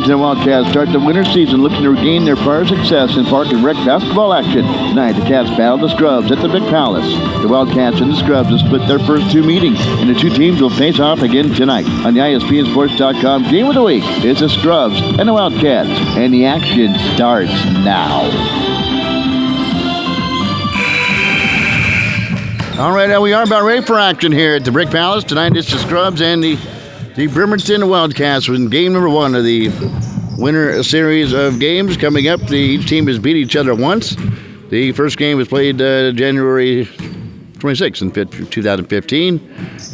Bremerton Wildcats start the winter season looking to regain their prior success in park and rec basketball action. Tonight, the Cats battle the Scrubs at the Big Palace. The Wildcats and the Scrubs have split their first two meetings, and the two teams will face off again tonight. On the ISPNSports.com Game of the Week, it's the Scrubs and the Wildcats, and the action starts now. All right, we are about ready for action here at the Brick Palace. Tonight, it's the Scrubs and the Bremerton Wildcats in game number one of the winter series of games coming up. Each team has beat each other once. The first game was played January 26th in 2015,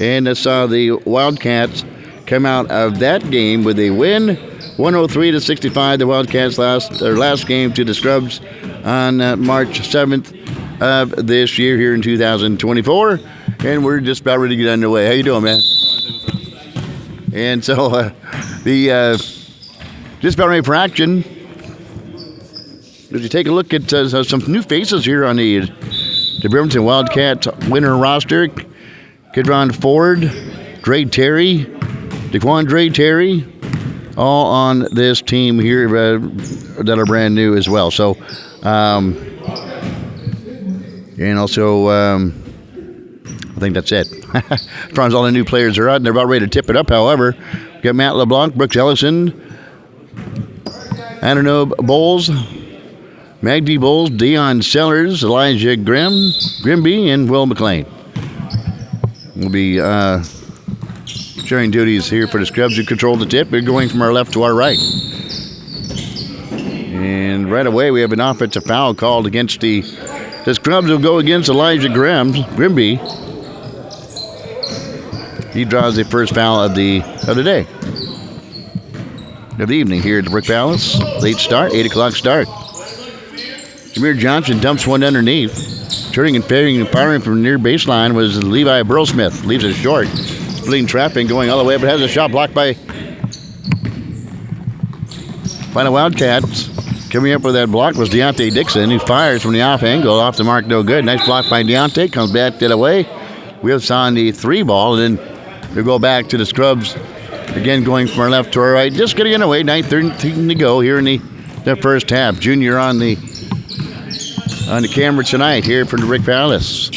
and saw the Wildcats come out of that game with a win, 103-65. The Wildcats lost their last game to the Scrubs on March 7th of this year here in 2024, and we're just about ready to get underway. How you doing, man? And so just about ready for action. As you take a look at some new faces here on the Bremerton Wildcat winter roster, Kidron Ford, Dre Terry, DeQuandre Terry, all on this team here that are brand new as well. So, and also, I think that's it. As far as all the new players are out, and they're about ready to tip it up, however. We've got Matt LeBlanc, Brooks Ellison, Ananob Bowles, Magdy Bowles, Deion Sellers, Elijah Grimby, and Will McLean. We'll be sharing duties here for the Scrubs who control the tip. We're going from our left to our right. And right away we have an offensive foul called against the Scrubs will go against Elijah Grimby. He draws the first foul of the day. Of the evening here at the Brick Palace. Late start, 8 o'clock start. Jameer Johnson dumps one underneath. Turning and firing from near baseline was Levi Burlsmith. Leaves it short. Splitting trap and going all the way, but has a shot blocked by the Wildcats. Coming up with that block was Deontay Dixon, who fires from the off angle. Off the mark, no good. Nice block by Deontay. Comes back the other way. Wheels on the three ball, and then we'll go back to the Scrubs. Again, going from our left to our right. Just getting away. 9:13 to go here in the first half. Junior on the camera tonight here for the Brick Palace.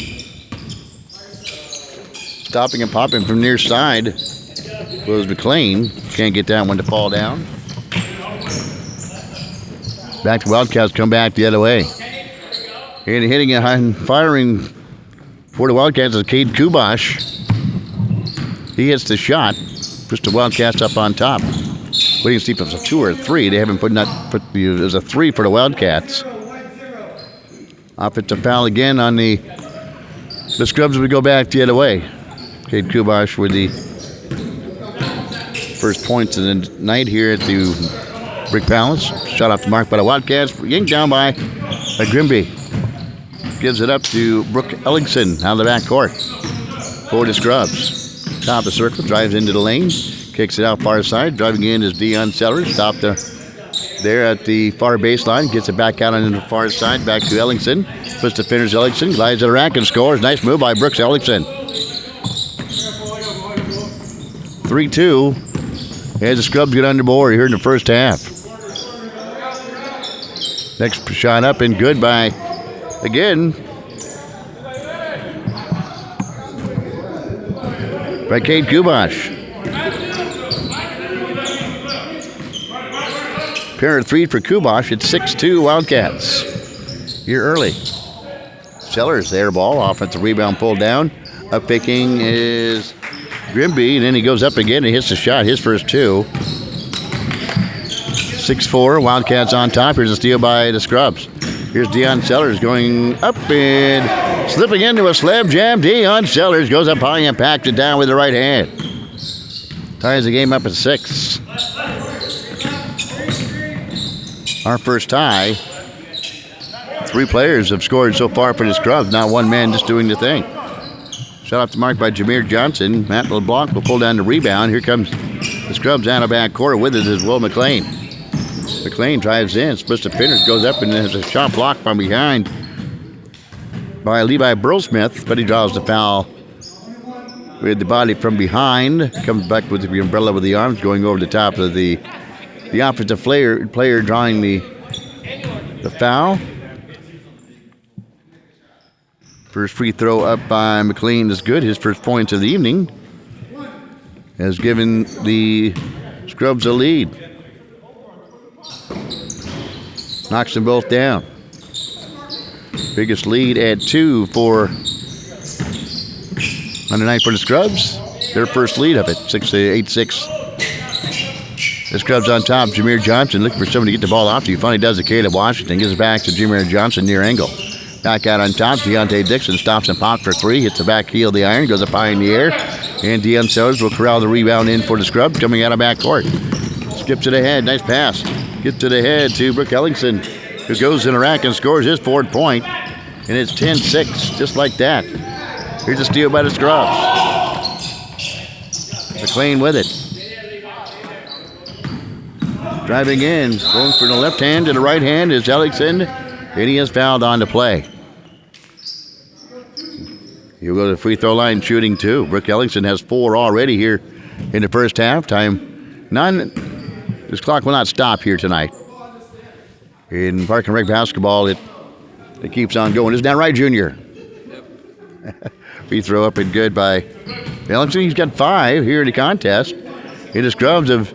Stopping and popping from near side was McLean. Can't get that one to fall down. Back to Wildcats, come back the other way. And hitting and firing for the Wildcats is Cade Kubash. He hits the shot. Puts the Wildcats up on top. Waiting to see if it's a 2 or a 3. They haven't put it was a 3 for the Wildcats. Offensive foul again on the Scrubs. We go back the other way. Cade Kubash with the first points of the night here at the Brick Palace. Shot off the mark by the Wildcats. Yanked down by Grimby. Gives it up to Brooke Ellingson out of the back court for the Scrubs. Top of the circle, drives into the lane, kicks it out far side. Driving in is Deion Sellers. Stopped there at the far baseline. Gets it back out on the far side. Back to Ellingson. Puts the finish Ellingson. Glides to the rack and scores. Nice move by Brooks Ellingson. 3-2. As the Scrubs get on the board here in the first half. Next shot up and good by, again, by Cade Kubash. Pair of 3 for Kubash. It's 6-2 Wildcats. Here early. Sellers, air ball. Offensive rebound pulled down. Up picking is Grimby, and then he goes up again and hits the shot. His first 2. 6-4. Wildcats on top. Here's a steal by the Scrubs. Here's Deion Sellers going up and slipping into a slab jam. Deion Sellers goes up high and packs it down with the right hand. Ties the game up at 6. Our first tie. 3 players have scored so far for the Scrubs. Not one man just doing the thing. Shot off the mark by Jameer Johnson. Matt LeBlanc will pull down the rebound. Here comes the Scrubs out of back court. With it is Will McLean. McLean drives in, splits the finish, goes up, and there's a shot blocked from behind by Levi Burlsmith, but he draws the foul with the body from behind. Comes back with the umbrella with the arms going over the top of the the offensive player drawing the foul. First free throw up by McLean is good. His first points of the evening has given the Scrubs a lead. Knocks them both down. Biggest lead at 2 for Monday night for the Scrubs. Their first lead of it, 8-6. The Scrubs on top. Jameer Johnson looking for somebody to get the ball off to. He finally does it. Caleb Washington gives it back to Jameer Johnson near angle. Back out on top. Deontay Dixon stops and pops for 3. Hits the back heel of the iron. Goes up high in the air. And Deion Sellers will corral the rebound in for the Scrubs coming out of backcourt. Skips it ahead. Nice pass. Gets it ahead to Brooke Ellingson, who goes in a rack and scores his 4th point. And it's 10-6, just like that. Here's a steal by the Scrubs. McLean with it. Driving in, going from the left hand to the right hand is Ellingson, and he is fouled on the play. He'll go to the free throw line shooting 2. Brooke Ellingson has 4 already here in the first half. Time 9. This clock will not stop here tonight. In Park and Rec basketball, it keeps on going. Isn't that right, Junior? Yep. Free throw up and good by Ellingson. He's got 5 here in the contest. And the Scrubs have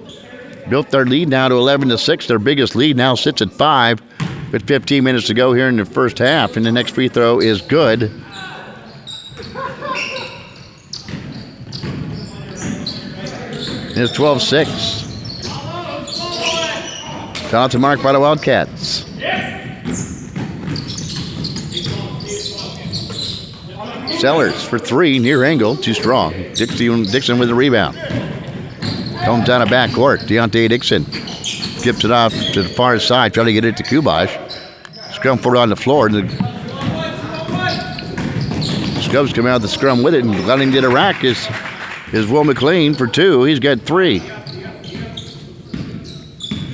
built their lead now to 11-6. Their biggest lead now sits at 5 with 15 minutes to go here in the first half. And the next free throw is good. It's 12-6. Shot out to mark by the Wildcats. Sellers for 3, near angle, too strong. Dixon with the rebound. Comes down a backcourt. Deontay Dixon skips it off to the far side, trying to get it to Kubash. Scrum for it on the floor. The Scrubs come out of the scrum with it, and letting get a rack is Will McLean for 2. He's got 3.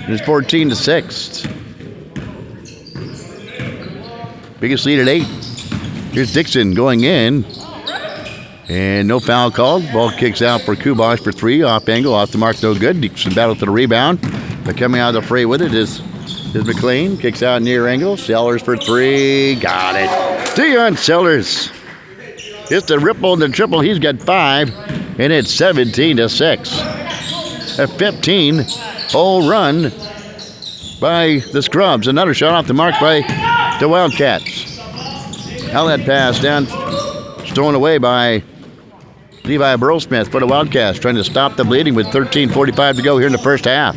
It's 14-6. Biggest lead at 8. Here's Dixon going in. And no foul called. Ball kicks out for Kubash for 3. Off angle, off the mark, no good. Dixon battle to the rebound. But coming out of the fray with it is McLean. Kicks out near angle. Sellers for 3. Got it. Deion Sellers. It's the ripple and the triple. He's got 5. And it's 17-6. A 15-hole run by the Scrubs. Another shot off the mark by the Wildcats. Outlet pass down, stolen away by Levi Burlsmith for the Wildcats, trying to stop the bleeding with 13:45 to go here in the first half.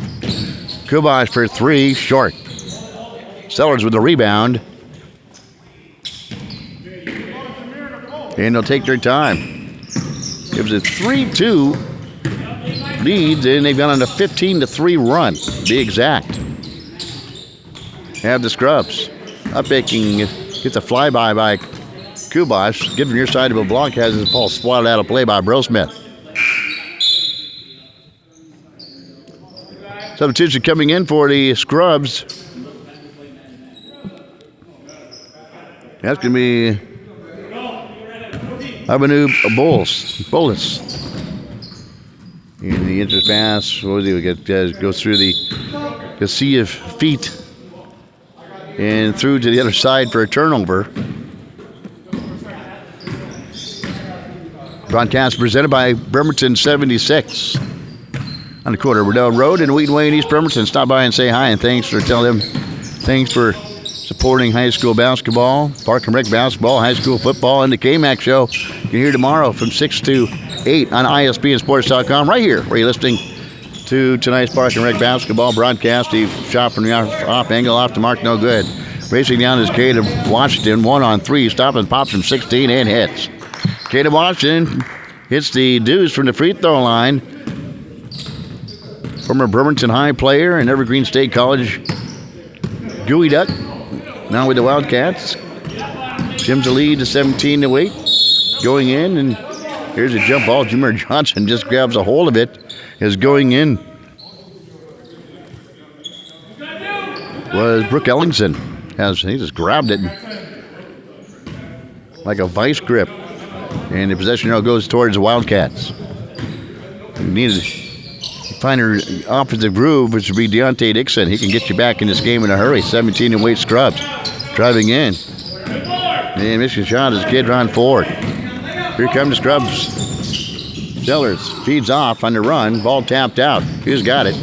Kubash for 3, short. Sellers with the rebound. And they'll take their time. It was a 3-2 lead, and they've gone on a 15-3 run, to be exact. Have the Scrubs. Up-making, gets a flyby by Kubash. Given your side of a block, has his ball swatted out of play by Burlsmith. Substitution coming in for the Scrubs. That's going to be Abanu Bolus. In the interest pass, what was he? We goes through the sea of feet and through to the other side for a turnover. Broadcast presented by Bremerton 76. On the corner of Riddell Road in Wheaton Way in East Bremerton. Stop by and say hi, and thanks for supporting high school basketball, Park and Rec basketball, high school football, and the K-Mac show. You can hear tomorrow from 6 to 8 on ISBandsports.com, right here, where you're listening to tonight's Park and Rec basketball broadcast. He shot from the off angle, off the mark, no good. Racing down is Caleb Washington, 1-on-3, stops and pops from 16 and hits. Caleb Washington hits the deuce from the free throw line. Former Bremerton High player and Evergreen State College Gooey Duck, now with the Wildcats. Jim's the lead to 17-8. Going in, and here's a jump ball. Jameer Johnson just grabs a hold of it. Is going in was Brooke Ellingson. He just grabbed it like a vice grip. And the possession now goes towards the Wildcats. find her opposite groove, which would be Deontay Dixon. He can get you back in this game in a hurry. 17 and weight Scrubs driving in. And Michigan shot is Kidron Ford. Here come the Scrubs. Sellers feeds off on the run. Ball tapped out. Who's got it?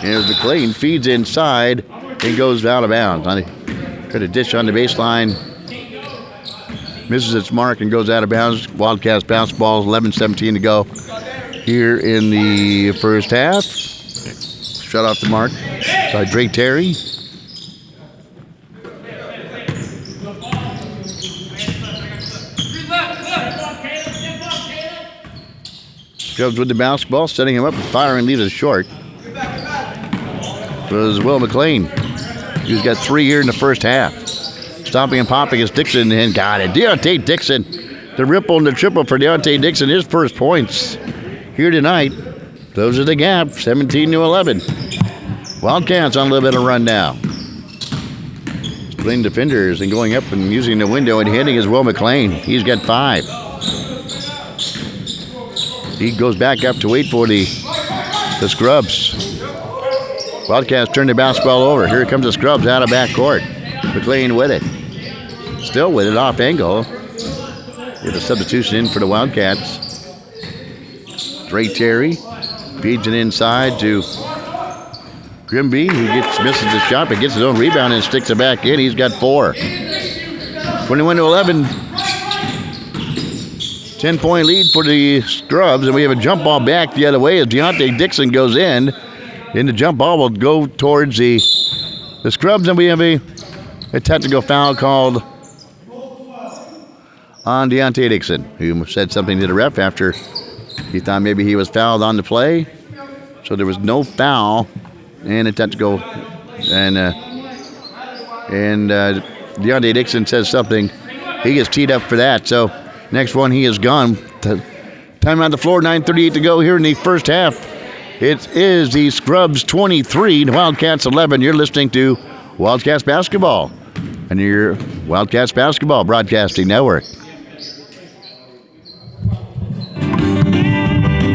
Here's McLean. Feeds inside and goes out of bounds. Try to dish on the baseline. Misses its mark and goes out of bounds. Wildcats basketball. 11-17 to go here in the first half. Shut off the mark by Drake Terry. Scrubs with the basketball, setting him up, firing, leaves it short. It was Will McLean. He's got 3 here in the first half. Stomping and popping is Dixon and got it. Deontay Dixon. The ripple and the triple for Deontay Dixon. His first points here tonight. Those are the gap, 17-11. Wildcats on a little bit of run now. Splitting defenders and going up and using the window and hitting is Will McLean. He's got 5. He goes back up to wait for the Scrubs. Wildcats turn the basketball over. Here comes the Scrubs out of backcourt. McLean with it. Still with it off angle. With a substitution in for the Wildcats. Dre Terry feeds it inside to Grimby, who misses the shot but gets his own rebound and sticks it back in. He's got 4. 21-11. 10-point lead for the Scrubs, and we have a jump ball back the other way as Deontay Dixon goes in. And the jump ball will go towards the Scrubs, and we have a tactical foul called on Deontay Dixon, who said something to the ref after he thought maybe he was fouled on the play. So there was no foul, and a tactical, and Deontay Dixon says something. He gets teed up for that, so next one, he is gone. Time on the floor, 9:38 to go here in the first half. It is the Scrubs 23, the Wildcats 11. You're listening to Wildcats Basketball and your Wildcats Basketball Broadcasting Network.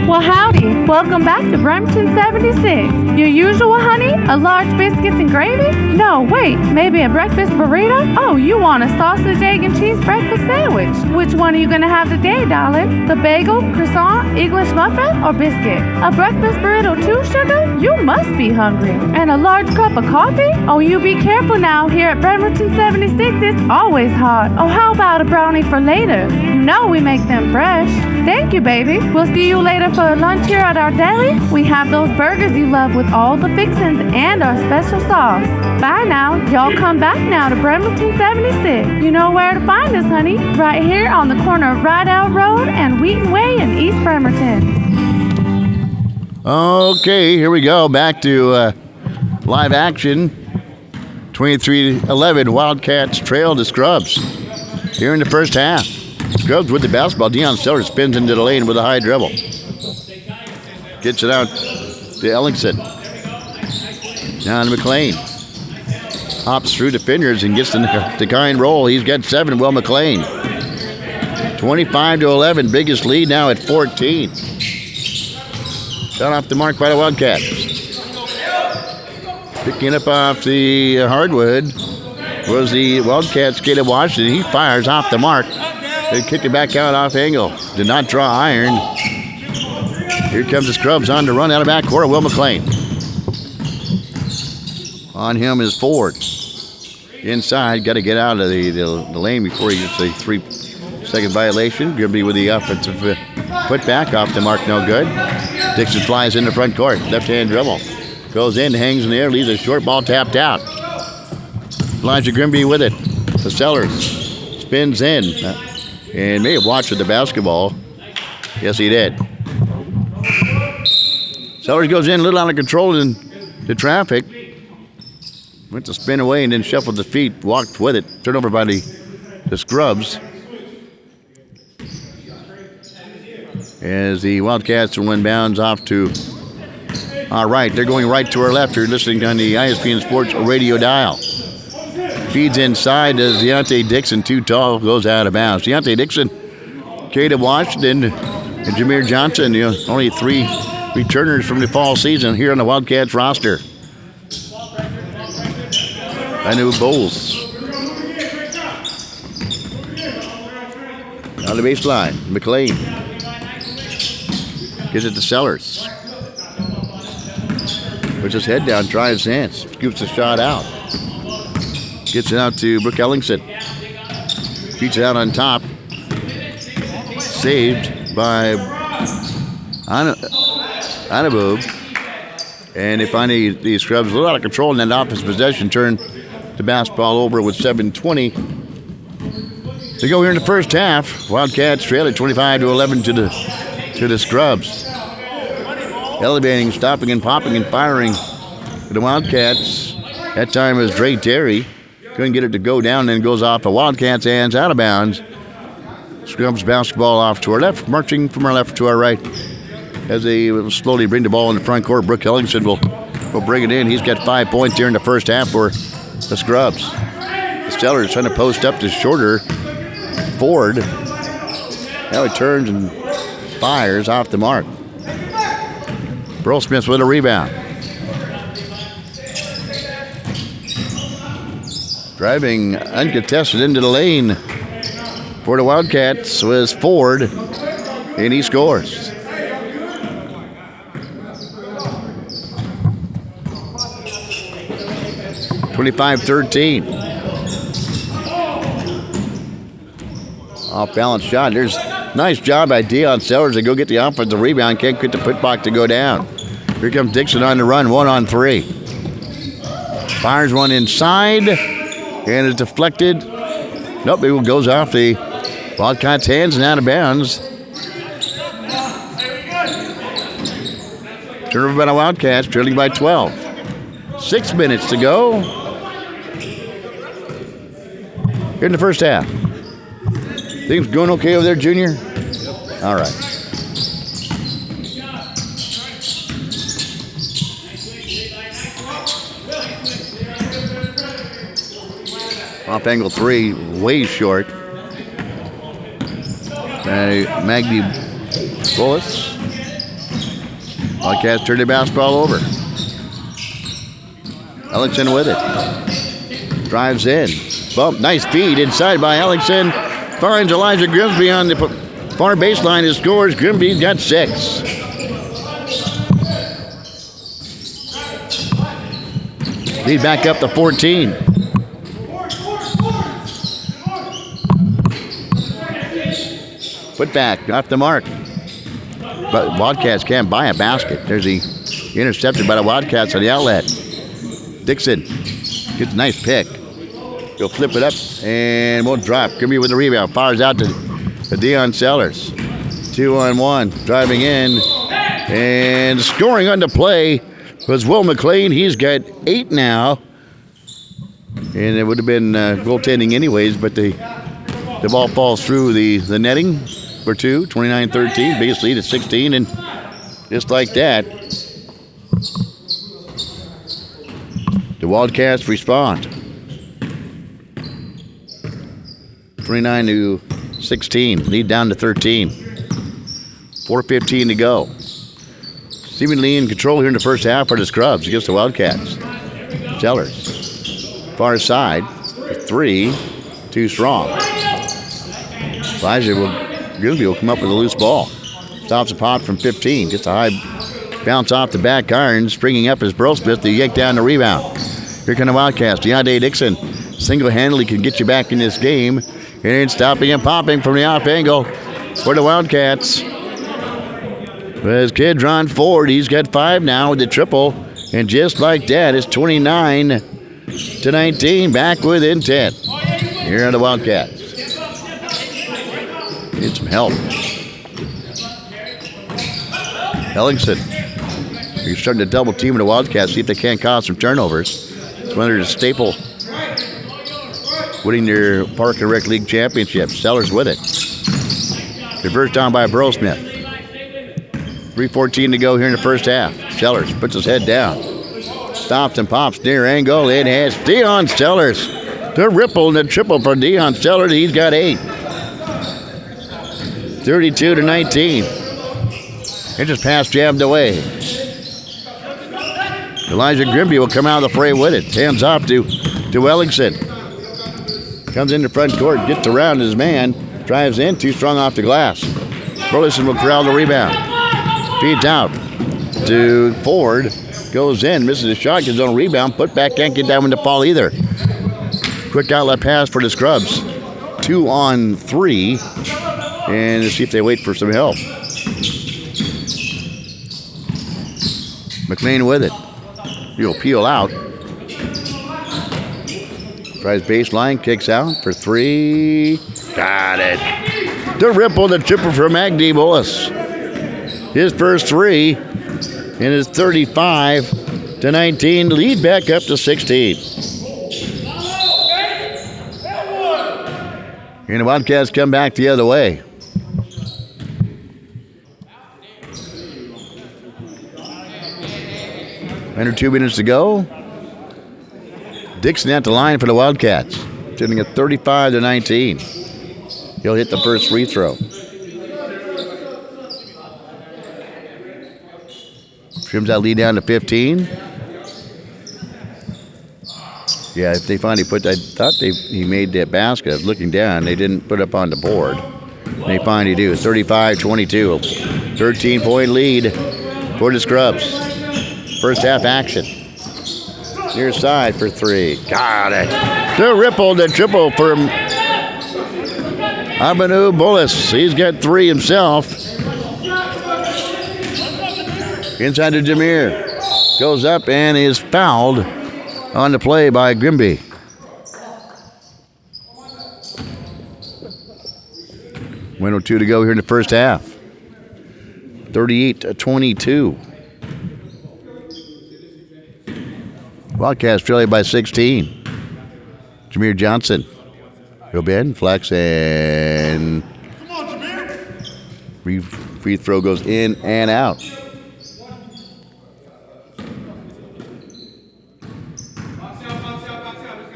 Well, howdy. Welcome back to Bremerton 76. Your usual, honey? A large biscuits and gravy? No, wait, maybe a breakfast burrito? Oh, you want a sausage, egg, and cheese breakfast sandwich. Which one are you going to have today, darling? The bagel, croissant, English muffin, or biscuit? A breakfast burrito too, sugar? You must be hungry. And a large cup of coffee? Oh, you be careful now. Here at Bremerton 76, it's always hot. Oh, how about a brownie for later? You know we make them fresh. Thank you, baby. We'll see you later for lunch here at our deli. We have those burgers you love with all the fixings and our special sauce. Bye now. Y'all come back now to Bremerton 76. You know where to find us, honey. Right here on the corner of Rideout Road and Wheaton Way in East Bremerton. Okay, here we go. Back to live action. 23-11. Wildcats trail the Scrubs here in the first half. Scrubs with the basketball. Deion Sellers spins into the lane with a high dribble. Gets it out to Ellingson. Down to McLean. Hops through defenders and gets the kind roll. He's got 7, Will McLean. 25-11. Biggest lead now at 14. Shot off the mark by the Wildcats. Picking up off the hardwood was the Wildcats, Caleb Washington. He fires off the mark. They kicked it back out off angle. Did not draw iron. Here comes the Scrubs on the run out of backcourt. Will McLean. On him is Ford. Inside, got to get out of the lane before he gets a 3-second violation. Grimby with the offensive putback off the mark, no good. Dixon flies in the front court. Left-hand dribble. Goes in, hangs in the air, leaves a short ball tapped out. Elijah Grimby with it. The Sellers spins in. And may have watched with the basketball. Yes, he did. Sellers goes in a little out of control in the traffic. Went to spin away and then shuffled the feet, walked with it. Turnover by the Scrubs. As the Wildcats will inbounds off to our right. They're going right to our left. You're listening on the ISPN Sports radio dial. Feeds inside as Deontay Dixon, too tall, goes out of bounds. Deontay Dixon, Caleb Washington, And Jameer Johnson, only 3 returners from the fall season here on the Wildcats roster. Anu Bowles. On the baseline, McLean. Gives it to Sellers. Puts his head down, drives in, scoops the shot out. Gets it out to Brooke Ellingson. Beats it out on top. Saved by Anaboob. And they find the Scrubs a little out of control in that offensive possession. Turn the basketball over with 7:20 to go here in the first half. Wildcats trail at 25-11 to the Scrubs. Elevating, stopping, and popping and firing for the Wildcats. That time was Dre Terry. Couldn't get it to go down, then goes off the Wildcats' hands, out of bounds. Scrubs basketball off to our left, marching from our left to our right. As they will slowly bring the ball in the front court, Brooke Ellingson will bring it in. He's got 5 points here in the first half for the Scrubs. The Stellars trying to post up to shorter Ford. Now he turns and fires off the mark. Burl Smith with a rebound. Driving uncontested into the lane for the Wildcats was Ford, and he scores. (25-13). Off balance shot. There's nice job by Deion Sellers to go get the offensive rebound. Can't get the putback to go down. Here comes Dixon on the run, 1-on-3. Fires one inside, and is deflected. Nope, it goes off the Wildcats' hands and out of bounds. Turnover by the Wildcats, trailing by 12. 6 minutes to go here in the first half. Things going okay over there, Junior? All right. Off angle 3, way short. Maggie Bullis. Wildcats turn the basketball over. Ellingson with it. Drives in. Bump, nice feed inside by Ellingson. Finds Elijah Grimsby on the far baseline and scores. Grimsby's got 6. Lead back up to 14. Put back, off the mark. But Wildcats can't buy a basket. There's the intercepted by the Wildcats on the outlet. Dixon gets a nice pick. He'll flip it up and won't drop. Grimby with the rebound. Fires out to Deion Sellers. 2-on-1. Driving in. And scoring on the play was Will McLean. He's got 8 now. And it would have been goaltending anyways, but the ball falls through the netting for 2. 29-13. Biggest lead at 16. And just like that, the Wildcats respond. 29-16, lead down to 13. 4:15 to go. Seemingly in control here in the first half for the Scrubs against the Wildcats. Sellers, far side, 3, too strong. Grimsby will come up with a loose ball. Stops a pop from 15, gets a high bounce off the back iron. Springing up is Burl Smith to yank down the rebound. Here come the Wildcats. Deontay Dixon single-handedly can get you back in this game. And stopping and popping from the off angle for the Wildcats. As Kidron Ford, he's got 5 now with the triple. And just like that, it's 29-19, back within 10. Here are the Wildcats. Need some help. Ellingson. He's starting to double team the Wildcats, see if they can't cause some turnovers. It's one of their staple, winning their Park and Rec League championship. Sellers with it. Reversed down by Burl Smith. 3:14 to go here in the first half. Sellers puts his head down. Stops and pops near angle. It has Deion Sellers. The ripple and the triple for Deion Sellers. He's got 8. 32-19. It just pass jammed away. Elijah Grimby will come out of the fray with it. Hands off to Ellingson. Comes into front court, gets around his man, drives in, too strong off the glass. Burleson will corral the rebound. Feeds out to Ford. Goes in, misses a shot, gets on a rebound. Put back, can't get that one to fall either. Quick outlet pass for the Scrubs. 2 on 3. And let's see if they wait for some help. McLean with it. He'll peel out. Tries baseline, kicks out for 3. Got it. The ripple, the triple for Magdi Bullis. His first 3 and his 35-19 lead back up to 16. And the Wildcats come back the other way. Under 2 minutes to go. Dixon at the line for the Wildcats. Sitting at 35-19. He'll hit the first free throw. Trims that lead down to 15. Yeah, if they finally I thought he made that basket. I was looking down. They didn't put it up on the board. They finally do. 35-22. 13-point lead for the Scrubs. First half action. Near side for 3. Got it. The ripple, the triple from Abanu Bullis. He's got 3 himself. Inside to Jameer. Goes up and is fouled on the play by Grimby. Window 2 to go here in the first half. 38-22. Wildcats trailing by 16. Jameer Johnson. Go Ben, flex, and free throw goes in and out.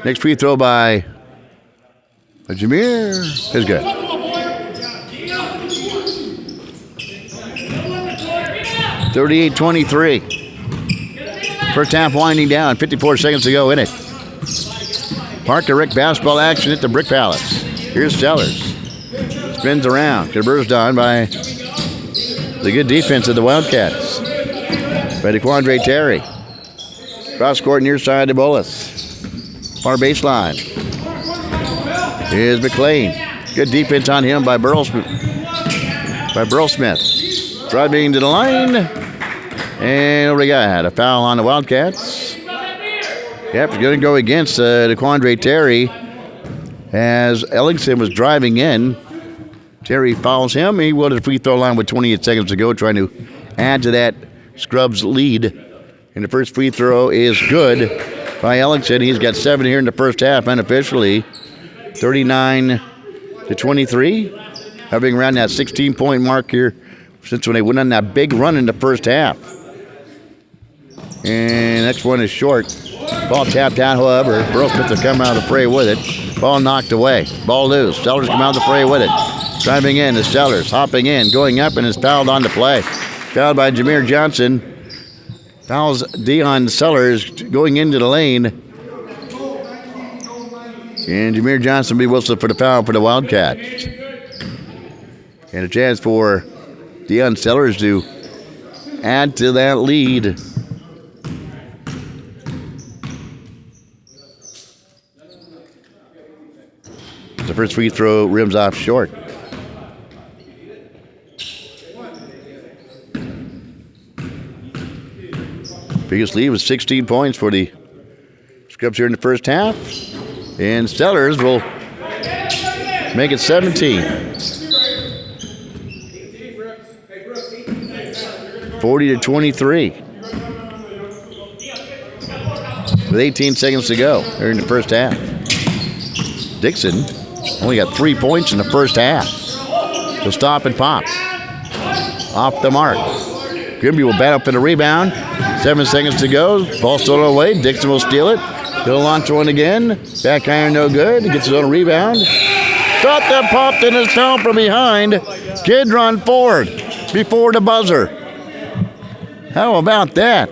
Next free throw by Jameer is good. (38-23). First half winding down. 54 seconds to go in it. Parker Rick basketball action at the Brick Palace. Here's Sellers. Spins around. Converts down by the good defense of the Wildcats. By DeQuandre Terry. Cross court near side to Bullis. Far baseline. Here's McLean. Good defense on him by Burl Smith. Driving to the line. And what do we got? A foul on the Wildcats. Yep, it's going to go against DeQuandre Terry as Ellingson was driving in. Terry fouls him. He will to the free throw line with 28 seconds to go, trying to add to that Scrubs lead. And the first free throw is good by Ellingson. He's got 7 here in the first half unofficially. 39-23. Hovering around that 16-point mark here since when they went on that big run in the first half. And next one is short. Ball tapped out, however. Burl Smith will come out of the fray with it. Ball knocked away. Ball loose. Sellers come out of the fray with it. Driving in is Sellers. Hopping in, going up, and is fouled on the play. Fouled by Jameer Johnson. Fouls Dion Sellers going into the lane. And Jameer Johnson will be whistled for the foul for the Wildcats. And a chance for Dion Sellers to add to that lead. The first free throw rims off short. Biggest lead was 16 points for the Scrubs here in the first half. And Sellers will make it 17. 40-23. With 18 seconds to go here in the first half. Dixon only got 3 points in the first half. So stop and pop. Off the mark. Grimby will bat up for the rebound. 7 seconds to go. Ball stolen away. Dixon will steal it. He'll launch one again. Back iron no good. He gets his own rebound. Dropped and popped in his foul from behind. Kid run forward before the buzzer. How about that?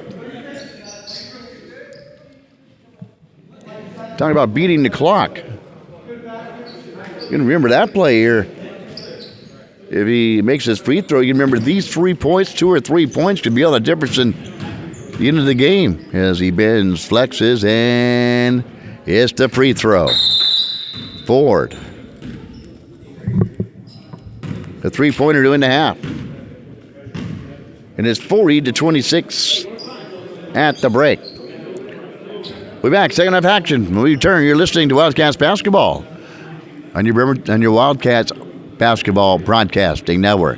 Talking about beating the clock. You can remember that play here. If he makes his free throw, you remember these 3 points, 2 or 3 points could be all the difference in the end of the game. As he bends, flexes, and it's the free throw. Ford. A 3-pointer to end the half. And it's 40-26 at the break. We're back, second half action. When we return, you're listening to Wildcats basketball on your Wildcats basketball broadcasting network.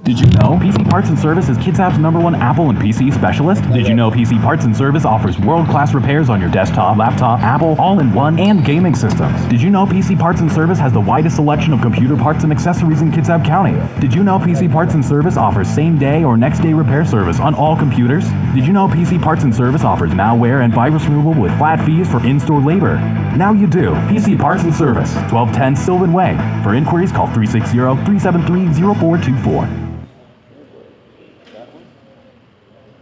Did you know PC Parts and Service is KidsApp's #1 Apple and PC specialist? Did you know PC Parts and Service offers world-class repairs on your desktop, laptop, Apple, all-in-one, and gaming systems? Did you know PC Parts and Service has the widest selection of computer parts and accessories in KidsApp County? Did you know PC Parts and Service offers same-day or next-day repair service on all computers? Did you know PC Parts and Service offers malware and virus removal with flat fees for in-store labor? Now you do. PC Parts and Service, 1210 Sylvan Way. For inquiries, call 360-373-0424.